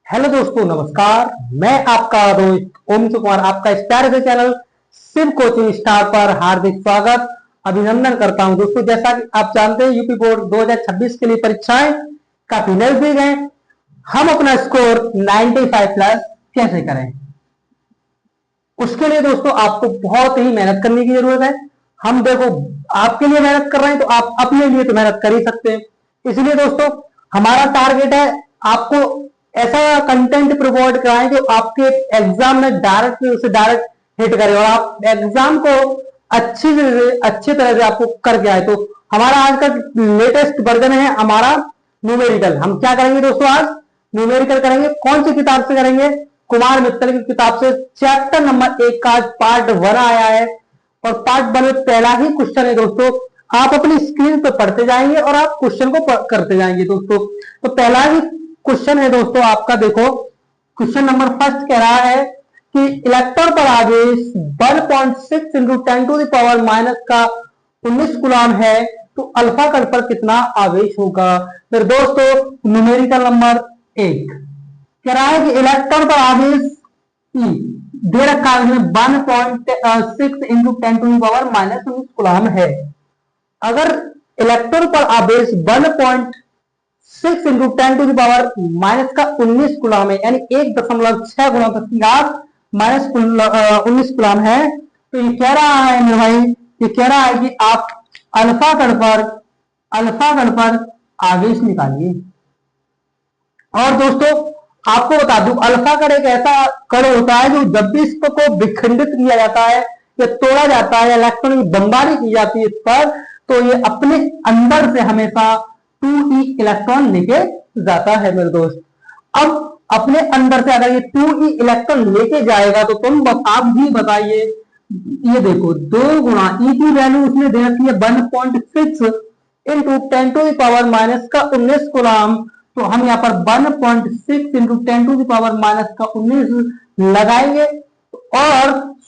Hello दोस्तों, नमस्कार। मैं आपका दोस्त ओम कुमार आपका इस प्यारे से चैनल शिव कोचिंग स्टार पर हार्दिक स्वागत अभिनंदन करता हूं। दोस्तों, जैसा कि आप जानते हैं, यूपी बोर्ड 2026 के लिए परीक्षाएं काफी नजदीक हैं। हम अपना स्कोर 95 प्लस कैसे करें, उसके लिए दोस्तों आपको बहुत ही मेहनत करने की जरूरत है। हम देखो, आपके लिए मेहनत कर रहे हैं तो आप अपने लिए तो मेहनत कर ही सकते हैं। इसलिए दोस्तों, हमारा टारगेट है आपको ऐसा कंटेंट प्रोवाइड कराएं जो आपके एग्जाम में डायरेक्ट हिट करे और आप एग्जाम को अच्छी तरह से आपको करके आए। तो हमारा आज का लेटेस्ट वर्जन है हमारा न्यूमेरिकल। हम क्या करेंगे दोस्तों, आज न्यूमेरिकल करेंगे। कौन सी किताब से करेंगे? कुमार मित्तल की किताब से चैप्टर नंबर 1 का पार्ट 1 आया है और पार्ट 1 में पहला ही क्वेश्चन है दोस्तों। आप अपनी स्क्रीन पर पढ़ते जाएंगे और आप क्वेश्चन को करते जाएंगे दोस्तों। तो पहला ही क्वेश्चन है दोस्तों आपका, देखो क्वेश्चन नंबर फर्स्ट कह रहा है कि इलेक्ट्रॉन पर आवेश 1.6 into 10 to the power minus का 19 कूलम है, तो अल्फा कण पर कितना आवेश होगा। फिर दोस्तों न्यूमेरिकल नंबर 1 कह रहा है कि इलेक्ट्रॉन पर आवेश ई दे रखा है 1.6 into 10 to the power minus 19 coulomb है। अगर इलेक्ट्रॉन पर आवेश 1.6 into 10 to the power minus का 19 कूलम है, यानी 1.6 गुणा 10 की घात माइनस 19 कूलम है, तो ये कह रहा है मेरे भाई, ये कह रहा है कि आप अल्फा कण पर आवेश निकालिए। और दोस्तों आपको बता दूं, अल्फा कण एक ऐसा कण होता है जो जब भी इसको विखंडित किया जाता है या तोड़ा जाता है, इलेक्ट्रॉन की बमबारी की जाती है इस पर, तो ये अपने अंदर से हमेशा 2e इलेक्ट्रॉन लेके जाता है मेरे दोस्त। अब अपने अंदर से अगर ये 2e इलेक्ट्रॉन लेके जाएगा तो आप भी बताइए, ये देखो 2 गुणा ई की वैल्यू उसने दे रखी है 1.6 into 10 to the power minus का 19 कूलम, तो हम यहाँ पर 1.6 into 10 to the power minus का 19 लगाएंगे और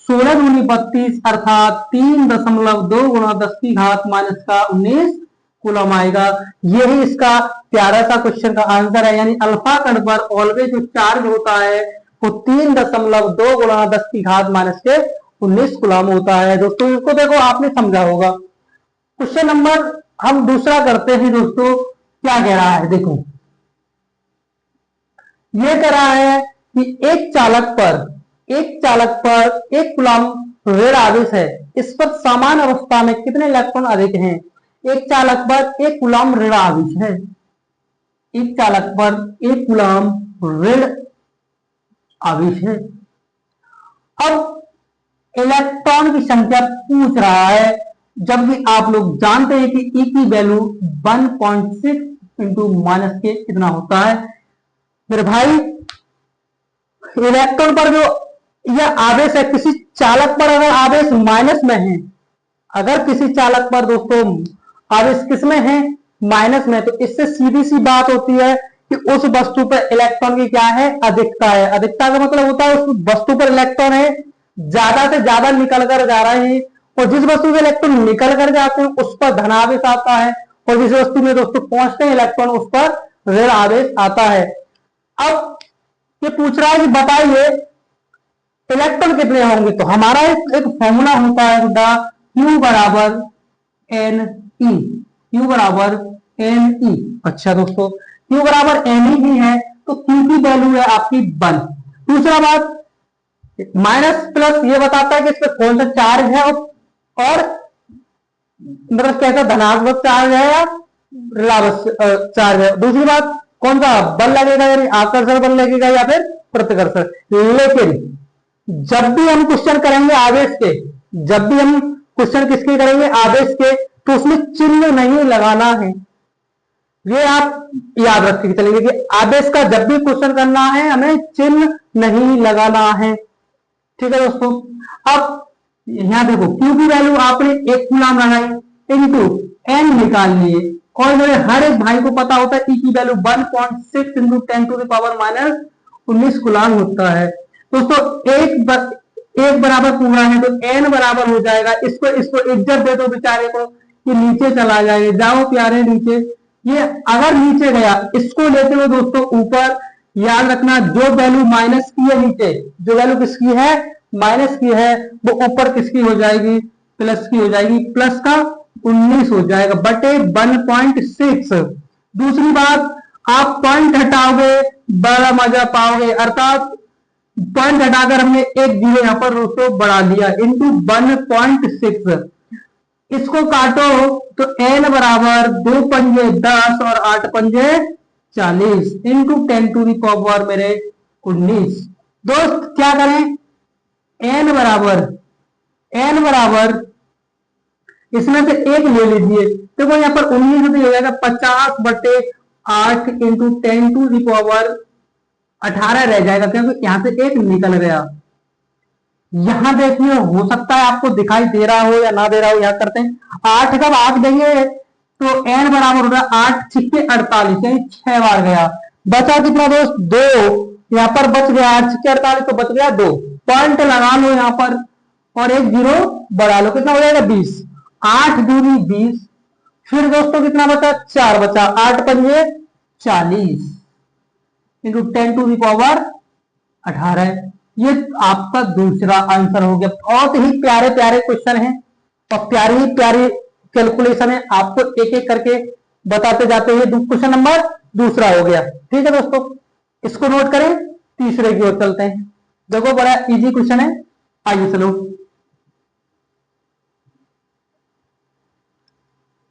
16 दूनी 32 अर्थात 3.2 गुणा 10 की घात माइनस का 19 कूलम आएगा। यही इसका प्यारा सा क्वेश्चन का आंसर है। यानी अल्फा कण पर ऑलवेज जो चार्ज होता है वो 3.2 गुणा 10 की घात माइनस के 19 कूलम होता है। दोस्तों इसको देखो, आपने समझा होगा। क्वेश्चन नंबर हम दूसरा करते हैं दोस्तों। क्या कह रहा है, देखो ये कह रहा है कि एक चालक पर 1 कूलम ऋण आवेश है, इस पर समान अवस्था में कितने इलेक्ट्रॉन अधिक हैं। एक चालक पर 1 कूलम ऋण आवेश है, एक चालक पर 1 कूलम ऋण आवेश है। अब इलेक्ट्रॉन की संख्या पूछ रहा है, जबकि आप लोग जानते हैं कि ई की वैल्यू 1.6 इंटू माइनस के कितना होता है मेरे भाई। इलेक्ट्रॉन पर जो यह आवेश है, किसी चालक पर अगर आवेश माइनस में है, अगर किसी चालक पर दोस्तों आवेश किसमें है, माइनस में, तो इससे सीधी सी बात होती है कि उस वस्तु पर इलेक्ट्रॉन की क्या है, अधिकता है। अधिकता का मतलब होता है उस वस्तु पर इलेक्ट्रॉन है ज्यादा से ज्यादा निकल कर जा रहे हैं, और जिस वस्तु में इलेक्ट्रॉन निकल कर जाते हैं उस पर धनावेश आता है, और जिस वस्तु में दोस्तों पहुंचते हैं इलेक्ट्रॉन उस पर ऋण आवेश आता है। अब ये पूछ रहा है कि बताइए इलेक्ट्रॉन कितने होंगे, तो हमारा एक फॉर्मूला होता है Q बराबर NE। अच्छा दोस्तों, Q बराबर NE भी है, तो Q की वैल्यू है आपकी 1। दूसरा बात, माइनस प्लस ये बताता है कि इस पर कौन सा चार्ज है और मतलब कैसा धनात्मक चार्ज है या ऋणात्मक चार्ज है। दूसरी बात, कौन सा बल लगेगा, यानी आकर्षण बल लगेगा या फिर प्रतिकर्षण। लेकिन जब भी हम क्वेश्चन करेंगे आवेश के, जब भी हम क्वेश्चन किसके करेंगे, आवेश के, तो उसमें चिन्ह नहीं लगाना है। ये आप याद रख के चलेंगे कि आवेश का जब भी क्वेश्चन करना है हमें चिन्ह नहीं लगाना है। ठीक है दोस्तों। अब यहां देखो Q की वैल्यू आपने 1 कूलम लगाई इंटू N निकाल लिए, और जो हर एक भाई को पता होता है E की value 1.6 into 10 to the power minus 19 coulomb होता है। दोस्तों एक बराबर पूरा है तो N बराबर हो जाएगा। इसको इज्जत दे दो बेचारे को, ये नीचे चला जाएगा। जाओ प्यारे नीचे। ये अगर नीचे गया, इसको लेते हुए दोस्तों ऊपर, याद रखना जो वैल्यू माइनस की है नीचे, जो वैल्यू किसकी है माइनस की है, वो ऊपर किसकी हो जाएगी प्लस की हो जाएगी, प्लस का 19 हो जाएगा बटे 1.6। दूसरी बात, आप पॉइंट हटाओगे बड़ा मजा पाओगे, अर्थात पॉइंट हटाकर हमने एक जीरो यहां पर उसको बढ़ा दिया इंटू 1.6। इसको काटो तो n बराबर 2 पंजे 10 और 8 पंजे 40 इंटू 10 टू दी पावर मेरे 19। दोस्त क्या करें, n बराबर इसमें से एक ले लीजिए, देखो यहां पर 19 हो जाएगा 50 बटे 8 इंटू 10 टू दी पावर 18 रह जाएगा, क्योंकि यहां से एक निकल गया। यहां देखिए हो सकता है आपको दिखाई दे रहा हो या ना दे रहा हो, यहां करते हैं 8 कब 8 देंगे तो n बराबर होगा 8 छिक्के 48 यानी 6 बार गया, बचा कितना दोस्त 2, यहां पर बच गया 8 छिक्के 48 तो बच गया 2, पॉइंट लगा लो यहां पर और एक जीरो बढ़ा लो, कितना हो जाएगा 20, 8 दूनी 20, फिर दोस्तों कितना बचा 4 बचा, 8 पंजे 40 इंटू 10 टू दी पावर 18। ये आपका दूसरा आंसर हो गया। बहुत ही प्यारे प्यारे क्वेश्चन हैं और प्यारी ही प्यारी कैलकुलेशन है, आपको एक एक करके बताते जाते हैं। क्वेश्चन नंबर दूसरा हो गया, ठीक है दोस्तों, इसको नोट करें। तीसरे की ओर चलते हैं, देखो बड़ा इजी क्वेश्चन है, आइए चलो,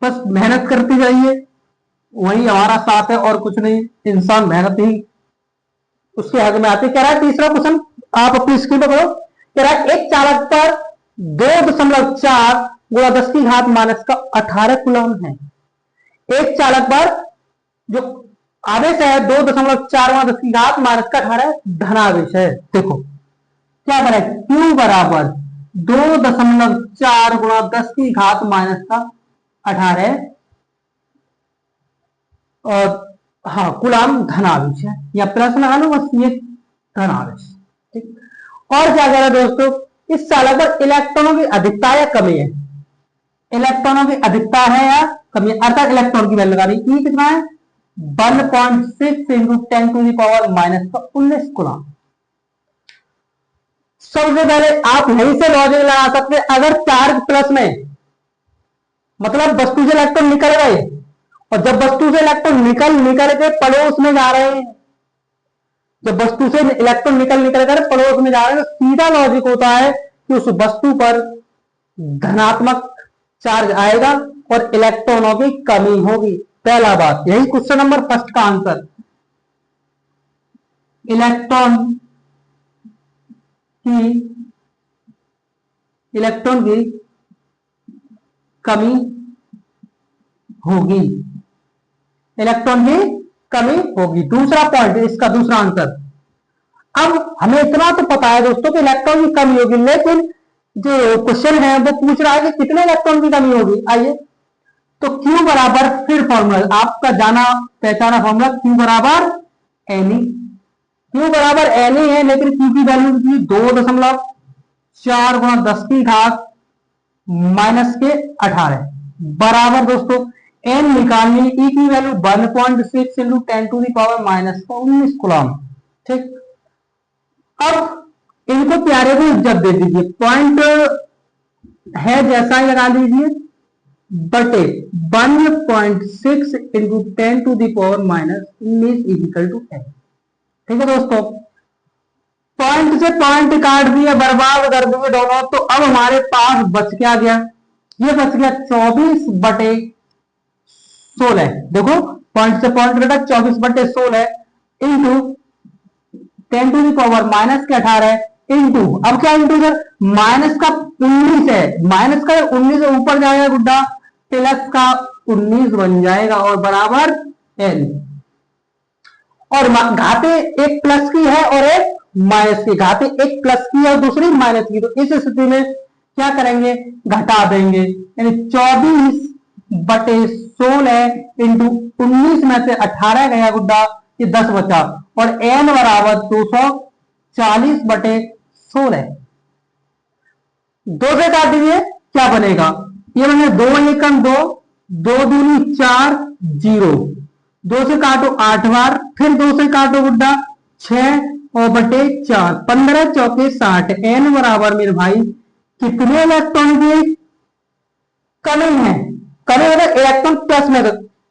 बस मेहनत करती जाइए, वही हमारा साथ है और कुछ नहीं, इंसान मेहनत ही उसके हक में आती। कह रहा है तीसरा क्वेश्चन, आप अपनी स्क्रीन पर करो, कह रहा है एक चालक पर 2.4 गुणा 10 की घात माइनस का 18 कूलम है। एक चालक पर जो आवेश है 2.4 गुणा 10 की घात माइनस का 18 धनावेश है। देखो क्या करें, Q बराबर 2.4 गुणा 10 की घात माइनस का 18 और हाँ कूलम धनावेश है, या प्लस लगा लो बस, ये धनावेश, ठीक। और क्या कह रहा है दोस्तों, इस चालक पर इलेक्ट्रॉनों की अधिकता या कमी है, इलेक्ट्रॉनों की अधिकता है या कमी है, अर्थात इलेक्ट्रॉन की वैल्यू लगा रही, ई कितना है 1.6 into 10 to the power minus का 19 कूलम। सबसे पहले आप यहीं से लॉजिक लगा सकते हैं, अगर चार्ज प्लस में मतलब वस्तु से इलेक्ट्रॉन निकल गए, और जब वस्तु से इलेक्ट्रॉन निकल के पड़ोस में जा रहे हैं, जब वस्तु से इलेक्ट्रॉन निकल कर पड़ोस में जा रहे हैं, तो सीधा लॉजिक होता है कि उस वस्तु पर धनात्मक चार्ज आएगा और इलेक्ट्रॉनों की कमी होगी। पहला बात, यही क्वेश्चन नंबर फर्स्ट का आंसर, इलेक्ट्रॉन की कमी होगी, इलेक्ट्रॉन की कमी होगी। दूसरा पॉइंट इसका दूसरा आंसर, अब हमें इतना तो पता है दोस्तों कि इलेक्ट्रॉन की कमी होगी, लेकिन जो क्वेश्चन है वो पूछ रहा है कि कितने इलेक्ट्रॉन की कमी होगी। आइए तो Q बराबर, फिर फॉर्मूला आपका जाना पहचाना फॉर्मूला, Q बराबर Ni, Q बराबर Ni है, लेकिन Q की वैल्यू थी 2.4 गुणा 10 की घात माइनस के 18 बराबर दोस्तों n निकालनी, E की value 1.6 into 10 to the power minus का 19 कूलम, ठीक। अब इनको प्यारे को इज्जत दे दीजिए, पॉइंट है जैसा ही लगा दीजिए, बटे 1.6 into 10 to the power minus 19 equal to n, ठीक है दोस्तों। पॉइंट से पॉइंट काट दिए, बर्बाद कर दिए दोनों, तो अब हमारे पास बच क्या गया, ये बच गया 24 बटे 16, देखो पॉइंट से पॉइंट कटा 24 बटे 16 into 10 to the power minus के 18 इंटू, अब क्या इंटू सर, माइनस का 19 है, माइनस का 19 ऊपर जाएगा गुड्डा, प्लस का 19 बन जाएगा और बराबर n, और घाते एक प्लस की है और एक माइनस की, घाते एक प्लस की है और दूसरी माइनस की, तो इस स्थिति में क्या करेंगे, घटा देंगे, यानी 24 बटे 16 इंटू 19 में से 18 गया गुड्डा, ये 10 बचा, और n बराबर 240 बटे 16, 2 से काट दीजिए, क्या बनेगा, ये बनेगा 2 एकम 2, 2 दूनी 4, 0, 2 से काटो 8 बार, फिर 2 से काटो गुड्डा 6/4, 15 चौके 60, n बराबर मेरे भाई कितने इलेक्ट्रॉन की कमी है? कमी मतलब इलेक्ट्रॉन प्लस में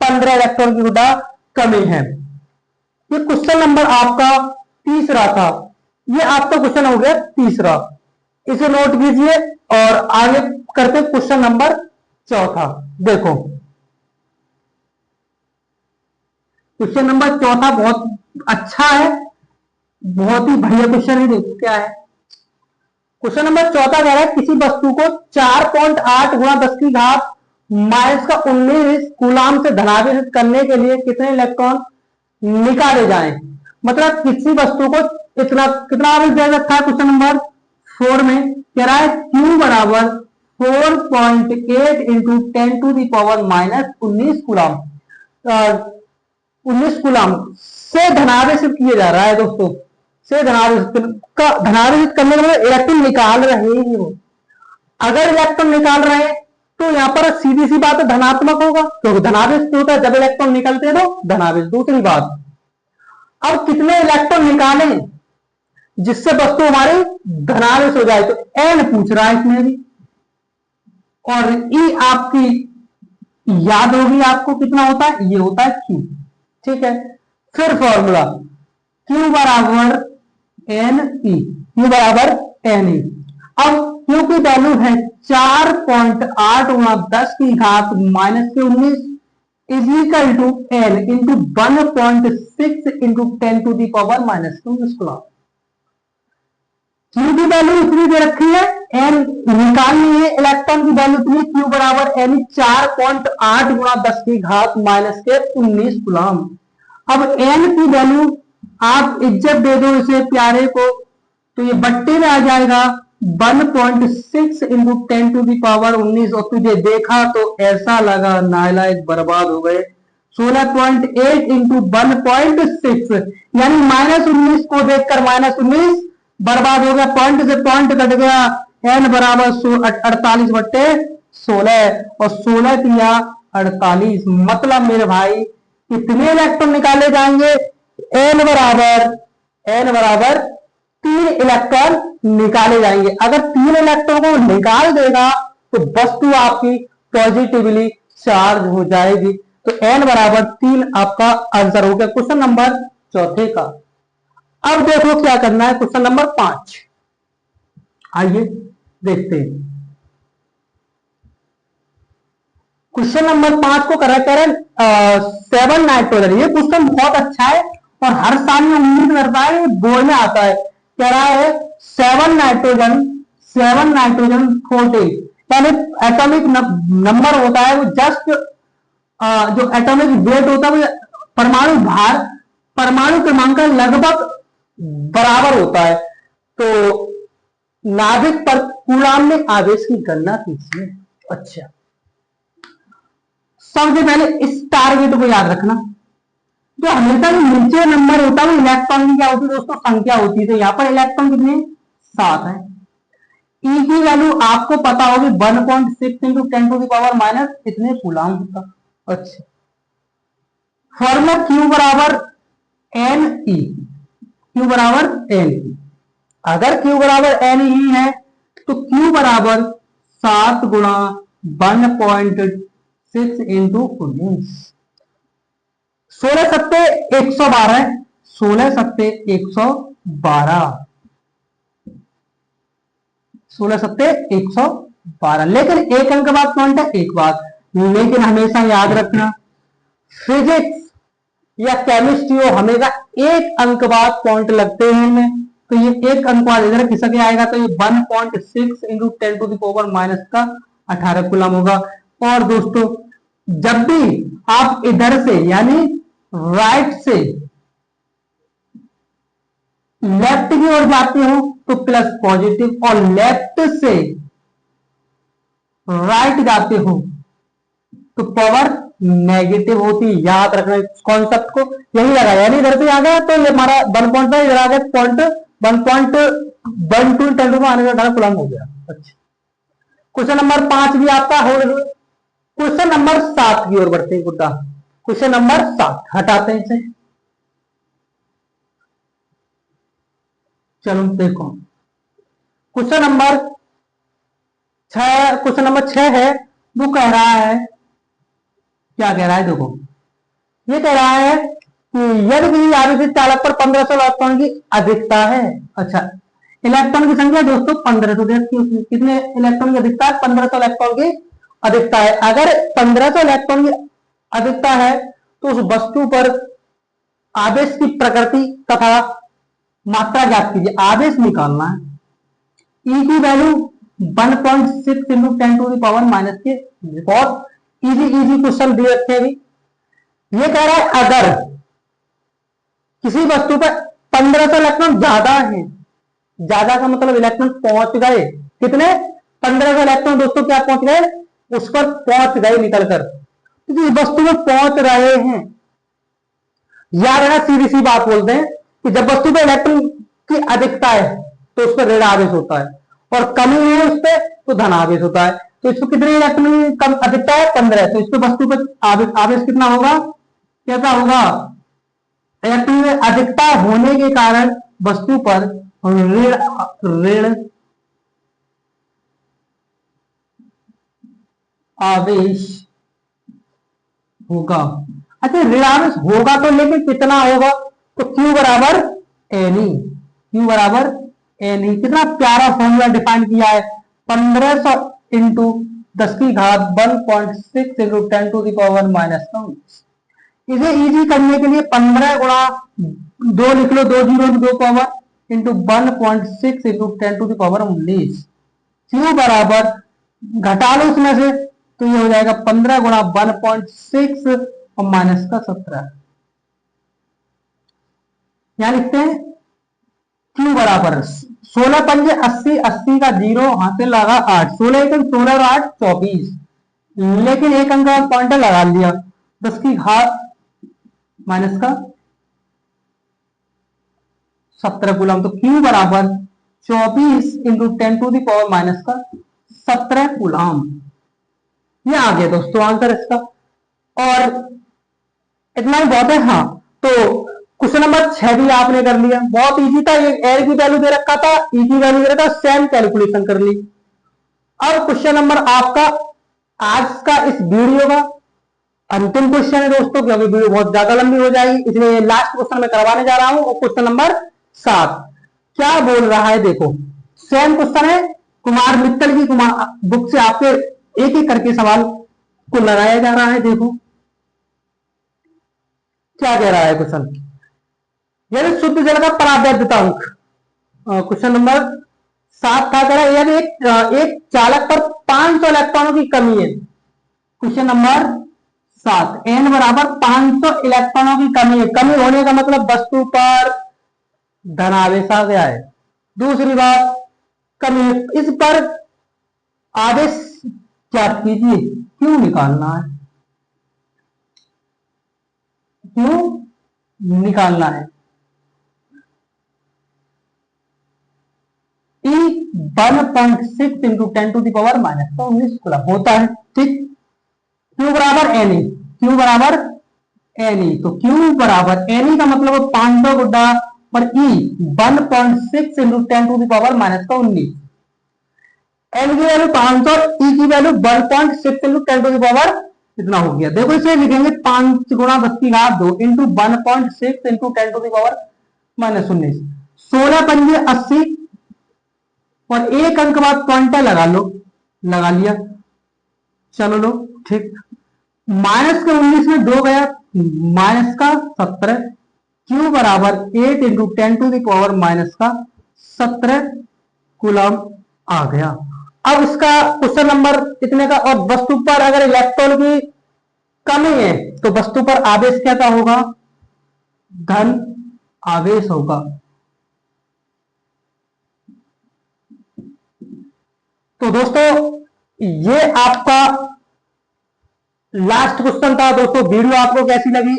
15 इलेक्ट्रॉन की गुड़ा कमी है। ये क्वेश्चन नंबर आपका तीसरा था। ये आपका क्वेश्चन हो गया तीसरा, इसे नोट कीजिए और आगे करते क्वेश्चन नंबर चौथा। देखो क्वेश्चन नंबर चौथा बहुत अच्छा है, बहुत ही बढ़िया क्वेश्चन है। देखो क्या है क्वेश्चन नंबर चौथा, कह रहा है किसी वस्तु को 4.8 गुणा 10 की घात माइनस का 19 कूलाम से धनावेशित करने के लिए कितने इलेक्ट्रॉन निकाले जाएं। मतलब किसी वस्तु को इतना कितना आवेश दे रखा है क्वेश्चन नंबर 4 में, कह रहा है Q बराबर 4.8 इंटू 10⁻⁻19 कूलाम 19 कूलाम से धनावेशित किया जा रहा है दोस्तों। से धनावेशित करने के लिए इलेक्ट्रॉन निकाल रहे हैं वो। अगर इलेक्ट्रॉन निकाल रहे हैं तो यहाँ पर सीधी सी बात है धनात्मक होगा, क्योंकि धनावेश तो होता है जब इलेक्ट्रॉन निकलते हैं तो धनावेश। दूसरी बात, अब कितने इलेक्ट्रॉन निकाले जिससे वस्तु हमारी धनावेश हो जाए, तो एन पूछ रहा है इसमें भी। और ई आपकी याद होगी आपको कितना होता है, ये होता है क्यू। ठीक है, फिर फॉर्मूला क्यू बराबर एन ई, क्यू बराबर एन ई। अब क्यू की वैल्यू है 4.8 गुणा 10 की घात माइनस के 19 is equal to N into 1.6 into 10⁻⁻⁻19 coulomb. Q की वैल्यू इतनी दे रखी है, एन निकालनी है, इलेक्ट्रॉन की वैल्यू इतनी, क्यू बराबर एन 4.8 गुणा 10 की घात माइनस के 19 कूलम। अब एन की वैल्यू आप इज्जत दे दो इसे प्यारे को, तो ये बट्टे में आ जाएगा 1.6 इंटू 10⁻19। और तुझे देखा तो ऐसा लगा नालायक बर्बाद हो गए। 16.8 इंटू 1.6 यानी -19 को देखकर -19 बर्बाद हो गया, पॉइंट से पॉइंट कट गया। एन बराबर 48/16 और 16 किया 48। मतलब मेरे भाई कितने इलेक्ट्रॉन निकाले जाएंगे? एन बराबर 3 इलेक्ट्रॉन निकाले जाएंगे। अगर 3 इलेक्ट्रॉन को निकाल देगा तो वस्तु आपकी पॉजिटिवली चार्ज हो जाएगी। तो एन बराबर 3 आपका आंसर हो गया क्वेश्चन नंबर चौथे का। अब देखो क्या करना है क्वेश्चन नंबर 5। आइए देखते हैं क्वेश्चन नंबर 5 को करेक्ट करें 7 नाइट्रोजन। ये क्वेश्चन बहुत अच्छा है और हर साल में उम्मीद करता है बोर्ड में आता है। कह रहा है 7 नाइट्रोजन 14, यानी एटॉमिक नंबर होता है वो जस्ट जो एटॉमिक वेट होता है वो परमाणु भार परमाणु क्रमांक लगभग बराबर होता है। तो नाभिक पर कूलाम में आवेश की गणना कीजिए। अच्छा, सबसे पहले इस टारगेट को याद रखना, जो हमेशा नीचे नंबर होता है वो इलेक्ट्रॉन की क्या होती है दोस्तों, संख्या होती है। तो यहाँ पर इलेक्ट्रॉन कितने 7 है। ई की वैल्यू आपको पता होगी 1.6 इंटू 10⁻⁻, इतने कूलाम होता। अच्छा, फॉर्मूला क्यू बराबर एन ई, क्यू बराबर एन ई। अगर क्यू बराबर एन ई है तो क्यू बराबर 7 गुणा 1.6 इंटू 19। 16 सत्ते 112, 16 सत्ते 112, 16 सत्ते 112। लेकिन एक अंक बाद पॉइंट है, एक बात लेकिन हमेशा याद रखना, फिजिक्स या केमिस्ट्री हो हमेशा एक अंक बाद पॉइंट लगते हैं इनमें। तो ये एक अंक बाद इधर खिसक आएगा तो ये 1.6 इंटू 10⁻⁻ का 18 कूलम होगा। और दोस्तों जब भी आप इधर से यानी राइट से लेफ्ट की ओर जाते हो तो प्लस पॉजिटिव, और लेफ्ट से राइट जाते हो तो पावर नेगेटिव होती। याद रखना इस कॉन्सेप्ट को, यही लगा यानी इधर से आ गया तो ये हमारा 1.5 इधर आ गया 1.12 10 को आने का 18 कूलम हो गया। अच्छा, क्वेश्चन नंबर 5 भी आपका हो गया। क्वेश्चन नंबर 7 की ओर बढ़ते हैं गुड्डा। क्वेश्चन नंबर 7 हटाते हैं इसे। चलो देखो, क्वेश्चन नंबर क्वेश्चन नंबर 6 है। वो कह रहा है, क्या कह रहा है देखो, ये कह रहा है कि यदि किसी आवेशित चालक पर 1500 इलेक्ट्रॉन की अधिकता है। अच्छा, इलेक्ट्रॉन की संख्या दोस्तों 1500, कितने इलेक्ट्रॉन की अधिकता है? 1500 इलेक्ट्रॉन की अधिकता है। अगर 1500 इलेक्ट्रॉन की अधिकता है तो उस वस्तु पर आवेश की प्रकृति तथा मात्रा ज्ञात कीजिए। आवेश निकालना है। ई की वैल्यू 1.6 इंटू 10⁻⁻, के बहुत इजी इजी क्वेश्चन दे रखे भी। ये कह रहा है अगर किसी वस्तु पर 1500 इलेक्ट्रॉन ज्यादा है, ज्यादा का मतलब इलेक्ट्रॉन पहुंच गए, कितने? 1500 इलेक्ट्रॉन दोस्तों क्या पहुंच गए? उस पर पहुंच गए निकलकर। तो जिस वस्तु में पहुंच रहे हैं, याद है ना, सीधी सी बात बोलते हैं कि जब वस्तु पर इलेक्ट्रॉन की अधिकता है तो उस पर ऋण आवेश होता है, और कमी है उस पर तो धन आवेश होता है। तो इसको कितने इलेक्ट्रॉन की कम अधिकता है? 15। तो इस पर वस्तु पर आवेश कितना होगा? कैसा होगा? इलेक्ट्रॉन में अधिकता होने के कारण वस्तु पर ऋण आवेश होगा। अच्छा, ऋण आवेश होगा तो लेकिन कितना होगा? तो Q बराबर एनी, Q बराबर एनी। कितना प्यारा फॉर्मूला डिफाइन किया है, 1500 इंटू 10⁻⁻⁰ इंटू 10⁻⁻⁻। इसे इजी करने के लिए 15 गुणा 2 लिख लो, 2 zero 2 power into 1.6 into 10⁻19। Q बराबर, घटा लो इसमें से तो ये हो जाएगा 15 गुणा 1.6 और माइनस का 17। यहां लिखते हैं क्यू बराबर 16 पंजे 80, 80 का जीरो हाथ से लगा 8, 16 एक 16 और 8 24, लेकिन एक अंक का पॉइंटर लगा लिया, 10⁻⁻ माइनस का 17 कूलम। तो Q बराबर 24 इंटू 10⁻⁻ का 17 कूलम। ये आ गया दोस्तों आंसर इसका, और इतना ही बहुत है। हाँ, तो क्वेश्चन नंबर 6 भी आपने कर लिया, बहुत इजी था। ये एयर की वैल्यू दे रखा था, ई की वैल्यू दे रखा था, सेम कैलकुलेशन कर ली। अब क्वेश्चन नंबर आपका आज का इस वीडियो का अंतिम क्वेश्चन है दोस्तों, क्योंकि वीडियो बहुत ज्यादा लंबी हो जाएगी, इसलिए लास्ट क्वेश्चन मैं करवाने जा रहा हूं। और क्वेश्चन नंबर 7 क्या बोल रहा है देखो, सेम क्वेश्चन है, कुमार मित्तल की कुमार बुक से आपके एक एक करके सवाल को लगाया जा रहा है। देखो क्या कह रहा है क्वेश्चन, यदि शुद्ध जल का परावैधतांक, क्वेश्चन नंबर 7 था, कह रहा है यदि एक चालक पर 500 इलेक्ट्रॉनों की कमी है। क्वेश्चन नंबर 7, एन बराबर 500 इलेक्ट्रॉनों की कमी है। कमी होने का मतलब वस्तु पर धनावेश आ गया है। दूसरी बात, कमी इस पर आवेश ज्ञात कीजिए। क्यों निकालना है? क्यों निकालना है? ई 1.6 इंटू 10⁻⁻⁻19 कूलम होता है, ठीक। Q बराबर एनी, Q बराबर एनी, तो Q बराबर एनी का मतलब 500 गुड्डा पर E 1.6 इंटू 10⁻⁻⁻19। एन की वैल्यू 500, ई की वैल्यू 1.6 इंटू 10⁻, इतना हो गया। देखो इसे लिखेंगे 5 गुणा 10⁻2 इंटू 1.6 इंटू 10⁻⁻19। 16 पंजे 80 और एक अंक बाद पॉइंटर लगा लो, लगा लिया, चलो लो, ठीक। माइनस के 19 में 2 गया, माइनस का 17। Q बराबर 8 इंटू 10⁻⁻ का 17 कूलम आ गया। अब इसका क्वेश्चन नंबर इतने का, और वस्तु पर अगर इलेक्ट्रॉन की कमी है तो वस्तु पर आवेश क्या होगा? धन आवेश होगा। तो दोस्तों ये आपका लास्ट क्वेश्चन था दोस्तों। वीडियो आपको कैसी लगी?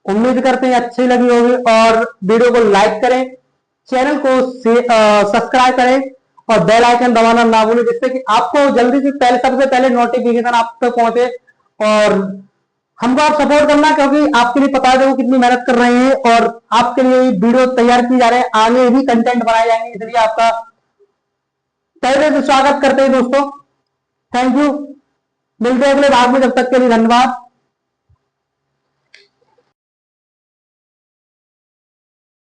उम्मीद करते हैं अच्छी लगी होगी, और वीडियो को लाइक करें, चैनल को सब्सक्राइब करें और बेल आइकन दबाना ना भूलें, जिससे कि आपको जल्दी से पहले, सबसे पहले नोटिफिकेशन आप तक पहुंचे। और हमको आप सपोर्ट करना, क्योंकि आपके लिए पता है देखो कितनी मेहनत कर रहे हैं और आपके लिए वीडियो तैयार की जा रहे हैं, आगे भी कंटेंट बनाए जाएंगे, इसलिए आपका पहले से स्वागत करते हैं दोस्तों। Thank you. मिलते हैं अगले भाग में, जब तक के लिए धन्यवाद।